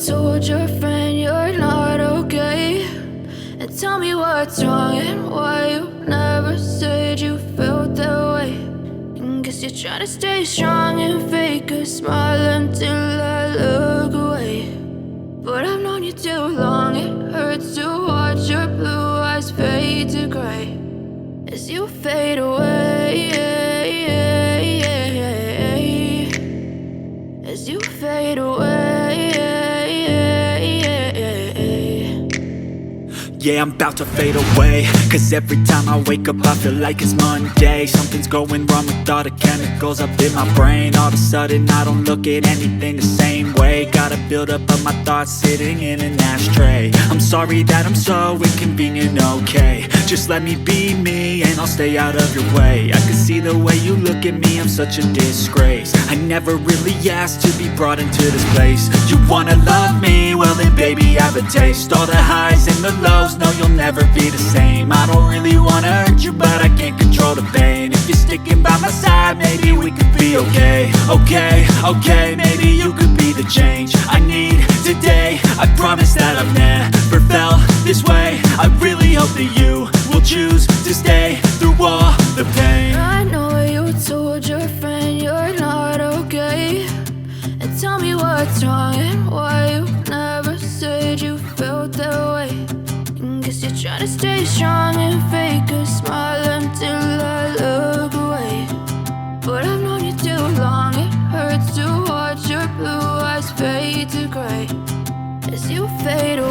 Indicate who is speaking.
Speaker 1: told your friend you're not okay, and tell me what's wrong and why you never said you felt that way. And guess you're trying to stay strong and fake a smile until I look away. But I've known you too long, it hurts to watch your blue eyes fade to gray as you fade away, as you fade away.
Speaker 2: Yeah, I'm about to fade away, cause every time I wake up I feel like it's Monday. Something's going wrong with all the chemicals up in my brain. All of a sudden I don't look at anything the same way. Gotta build up of my thoughts sitting in an ashtray. I'm sorry that I'm so inconvenient, okay. Just let me be me and I'll stay out of your way. I can see the way you look at me, I'm such a disgrace. I never really asked to be brought into this place. You wanna love me? Well then baby I have a taste. All the highs and the lows, no you'll never be the same. I don't really wanna hurt you but I can't control the pain. If you're sticking by my side maybe we could be okay. Okay, maybe you could be the change I need today. I promise that I've never felt this way. I really hope that you will choose to stay through all the pain.
Speaker 1: I know you told your friend you're not okay, and tell me what's wrong and why you never said you felt that way. And guess you're trying to stay strong and fake a smile until I look away. But I've known you too long, it hurts to watch your blue eyes fade to gray as you fade away.